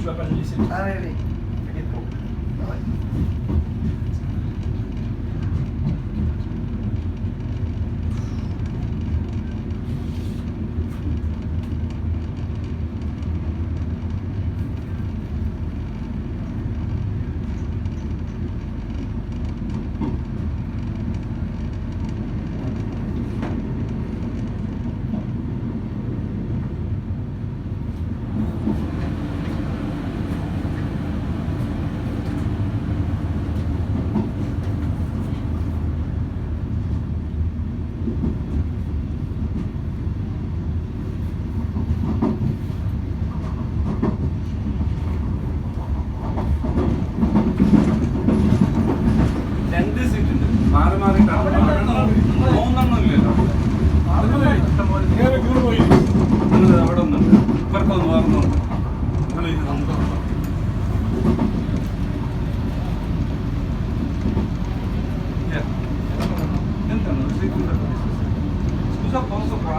vas pas le laisser. Ah oui, oui. T'inquiète pas. Ah ouais. രണ്ട് seat ഉണ്ട് മാറി മാറിയിട്ടാണ് മൂന്നെണ്ണം ഇല്ലല്ലോ നേരെ ടൂർ പോയി. നിങ്ങൾ അവിടെ ഒന്നുണ്ട് ഇപ്പുറത്തൊന്ന് വേറൊന്നുണ്ട് നിങ്ങൾ ഇത് നമുക്ക് entrano, scusa posso qua?